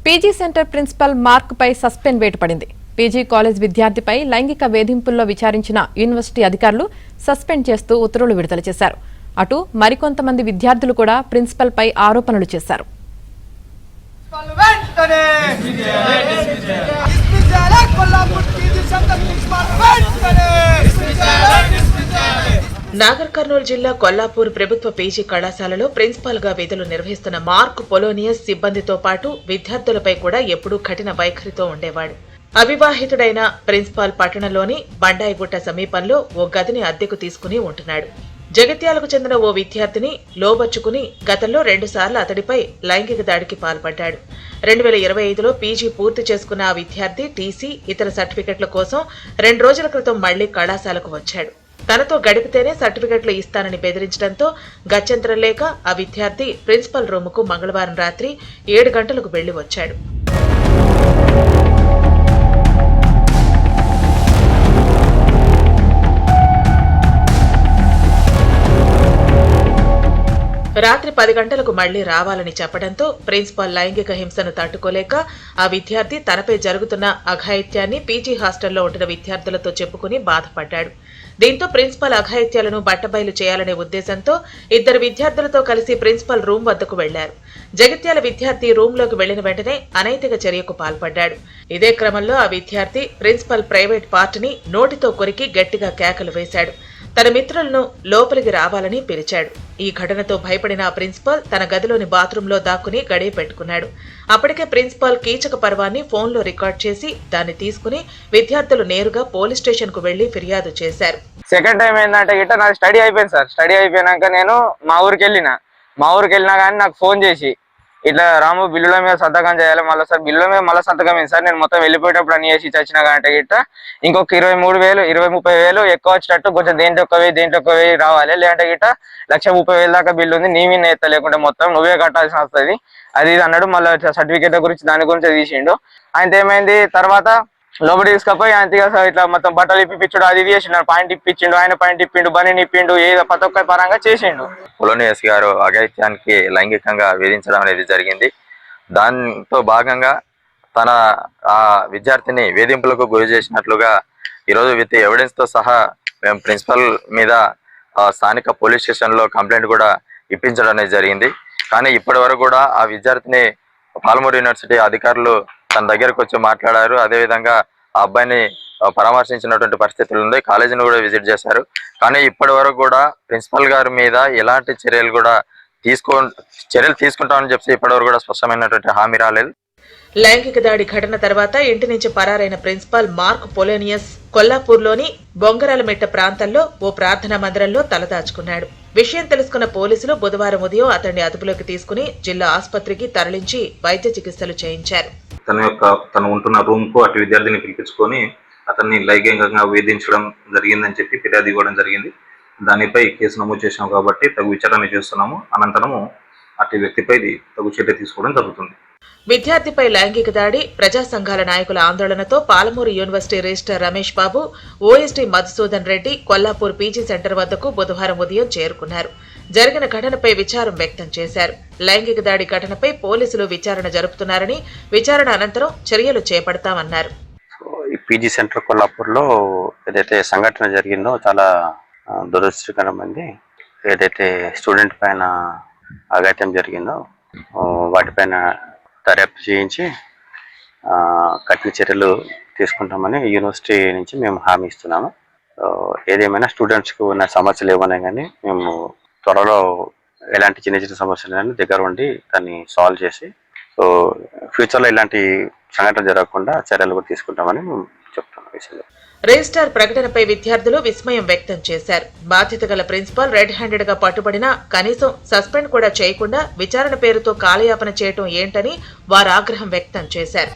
PG centre principal mark పై suspend వేటు పడింది. PG college విద్యార్థిపై లైంగిక వేధింపుల్లో విచారించిన యూనివర్సిటీ అధికారులు సస్పెండ్ చేస్తూ ఉత్తర్వులు విడుదల చేశారు. అటు మరికొంతమంది విద్యార్థులు కూడా ప్రిన్సిపల్ పై ఆరోపణలు చేశారు. నాగర్ కర్నూలు జిల్లా కొల్లాపూర్ ప్రభుత్వ పీజీ కళాశాలలో ప్రిన్సిపాల్ గా విధులు నిర్వహిస్తున్న మార్క్ పొలోనియస్ సిబ్బందితో పాటు విద్యార్థులపై కూడా ఎప్పుడూ కఠిన వైఖరితో ఉండేవాడు. అవివాహితుడైన ప్రిన్సిపాల్ పట్టణంలోని బండాయిగుట్ట సమీపంలో ఓ గదిని అద్దెకు తీసుకుని ఉంటున్నాడు. జగిత్యాలకు చెందిన ఓ విద్యార్థిని లోబచ్చుకుని గతంలో 2 సార్లు అతడిపై లైంగిక దాడికి పాల్పడ్డాడు. 2025లో పీజీ పూర్తి చేసుకున్న ఆ విద్యార్థి టీసీ, ఇతర సర్టిఫికెట్ల కోసం 2 రోజుల క్రితం మళ్లీ కళాశాలకు వచ్చాడు. తనతో గడిపితేనే సర్టిఫికెట్లు ఇస్తానని బెదిరించడంతో గత్యంతరం లేక ఆ విద్యార్థి ప్రిన్సిపల్ రూముకు మంగళవారం రాత్రి 7 గంటలకు వెళ్లి వచ్చాడు. రాత్రి 10 గంటలకు మళ్లీ రావాలని చెప్పడంతో ప్రిన్సిపాల్ లైంగిక హింసను తట్టుకోలేక ఆ విద్యార్థి తనపై జరుగుతున్న అఘాయిత్యాన్ని పీజీ హాస్టల్లో ఉంటున్న విద్యార్థులతో చెప్పుకుని బాధపడ్డాడు. దీంతో ప్రిన్సిపల్ అఘాయిత్యాలను బట్టబయలు చేయాలనే ఉద్దేశంతో 2 విద్యార్థులతో కలిసి ప్రిన్సిపల్ రూమ్ వద్దకు వెళ్లారు. జగిత్యాల విద్యార్థి రూంలోకి వెళ్లిన వెంటనే అనైతిక చర్యకు పాల్పడ్డాడు. ఇదే క్రమంలో ఆ విద్యార్థి ప్రిన్సిపల్ ప్రైవేట్ పార్ట్ని నోటితో కొరికి గట్టిగా కేకలు వేశాడు. తన మిత్రులను లోపలికి రావాలని పిలిచాడు. ఈ ఘటనతో భయపడిన ఆ ప్రిన్సిపాల్ తన గదిలోని బాత్రూంలో దాక్కుని గడియ పెట్టుకున్నాడు. అప్పటికే ప్రిన్సిపాల్ కీచక పర్వాన్ని ఫోన్లో రికార్డ్ చేసి దాన్ని తీసుకుని విద్యార్థులు నేరుగా పోలీస్ స్టేషన్ కు వెళ్లి ఫిర్యాదు చేశారు. సెకండ్ టైం ఏంటంటే గిట్ట నాకు స్టడీ అయిపోయింది సార్. స్టడీ అయిపోయినాక నేను మా ఊరికి వెళ్ళినా కానీ నాకు ఫోన్ చేసి ఇట్లా రాము బిల్లుల మీద సంతకం చేయాలి. మళ్ళీ సార్ బిల్లుల మీద మళ్ళీ సంతకం ఏంటి సార్, నేను మొత్తం వెళ్ళిపోయేటప్పుడు అన్ని చేసి వచ్చినా కంటే గిట్ట ఇంకొక 23,000 20-30,000 ఎక్కువ వచ్చేటట్టు కొంచెం దేంట్లో ఒక 1000 రావాలి, లేదంటే గిట్ట 130,000 దాకా బిల్లు ఉంది, నీ మీద ఎత్త లేకుంటే మొత్తం నువ్వే కట్టాల్సి వస్తుంది అది ఇది అన్నాడు. మళ్ళీ సర్టిఫికేట్ గురించి దాని గురించి తీసిండు. ఆయన ఏమైంది తర్వాత లోపలి తీసుకపోయి ఆయన ఇట్లా మొత్తం బట్టలు ఇప్పించాడు, అది చేసిండు, పాయింట్ ఇప్పించిండు, ఆయన పాయింట్ ఇప్పిండు, బని ఇప్పిండు, ఏదో ప్రతి ఒక్క పరంగా చేసిండు. పొలోనియస్ గారు అఘాయిత్యానికి లైంగికంగా వేధించడం అనేది జరిగింది. దాంతో భాగంగా తన ఆ విద్యార్థిని వేధింపులకు గురి చేసినట్లుగా ఈరోజు విత్ ఎవిడెన్స్ తో సహా మేము ప్రిన్సిపల్ మీద స్థానిక పోలీస్ స్టేషన్ లో కంప్లైంట్ కూడా ఇప్పించడం అనేది జరిగింది. కానీ ఇప్పటి వరకు కూడా ఆ విద్యార్థిని పాలమూరు యూనివర్సిటీ అధికారులు తన దగ్గరకు వచ్చి మాట్లాడారు. అదేవిధంగా ఆ అబ్బాయిని పరామర్శించినటువంటి పరిస్థితులు ఉంది. కాలేజీని కూడా విజిట్ చేశారు. కానీ ఇప్పటి వరకు కూడా ప్రిన్సిపల్ గారి మీద ఎలాంటి చర్యలు తీసుకుంటామని చెప్పి ఇప్పటి వరకు కూడా స్పష్టమైనటువంటి హామీ రాలేదు. లైంగిక దాడి ఘటన తర్వాత ఇంటి నుంచి పరారైన ప్రిన్సిపాల్ మార్క్ పొలోనియస్ కొల్లాపూర్లోని బొంగరాలమెట్ట ప్రాంతంలో ఓ ప్రార్థనా మందిరంలో తలదాచుకున్నాడు. విషయం తెలుసుకున్న పోలీసులు బుధవారం ఉదయం అతన్ని అదుపులోకి తీసుకుని జిల్లా ఆసుపత్రికి తరలించి వైద్య చికిత్సలు చేయించారు. తను ఉంటున్న రూమ్ కు అటు విద్యార్థిని పిలిపించుకొని అతన్ని లైంగికంగా వేధించడం జరిగిందని చెప్పి ఫిర్యాదు ఇవ్వడం జరిగింది. దానిపై కేసు నమోదు చేశాం కాబట్టి తగు విచారణ చేస్తున్నాము. అనంతరము అటు వ్యక్తిపై తగు చర్య తీసుకోవడం జరుగుతుంది. విద్యార్థిపై లైంగిక దాడి, ప్రజా సంఘాల నాయకుల ఆందోళనతో Palamuru university registrar Ramesh Babu, OSD Madhusudan Reddy Kollapur PG centre వద్దకు బుధవారం ఉదయం చేరుకున్నారు. జరిగిన ఘటనపై విచారం వ్యక్తం చేశారు. లైంగిక దాడి ఘటనపై పోలీసులు విచారణ జరుపుతున్నారని, విచారణ అనంతరం చర్యలు చేపడతామన్నారు. పీజీ సెంటర్ కొల్లాపూర్లో ఏదైతే సంఘటన జరిగిందో చాలా దురదృష్టకరమైంది. ఏదైతే స్టూడెంట్ పైన అఘాయిత్యం జరిగిందో వాటిపైన దర్యాప్తు చేయించి కఠిన చర్యలు తీసుకుంటామని యూనివర్సిటీ నుంచి మేము హామీ ఇస్తున్నాము. ఏదేమైనా స్టూడెంట్స్కు ఉన్న సమస్యలు ఏమైనా కానీ మేము త్వరలో ఎలాంటి చిన్న చిన్న సమస్యలు కానీ దగ్గర ఉండి దాన్ని సాల్వ్ చేసి ఫ్యూచర్లో ఇలాంటి సంఘటన జరగకుండా చర్యలు కూడా తీసుకుంటామని మేము చెప్తున్నాం. విషయంలో రిజిస్ట్రార్ ప్రకటనపై విద్యార్థులు విస్మయం వ్యక్తం చేశారు. బాధ్యత గల ప్రిన్సిపాల్ రెడ్ హ్యాండెడ్ గా పట్టుబడినా కనీసం సస్పెండ్ కూడా చేయకుండా విచారణ పేరుతో కాలయాపన చేయటం ఏంటని వారు ఆగ్రహం వ్యక్తం చేశారు.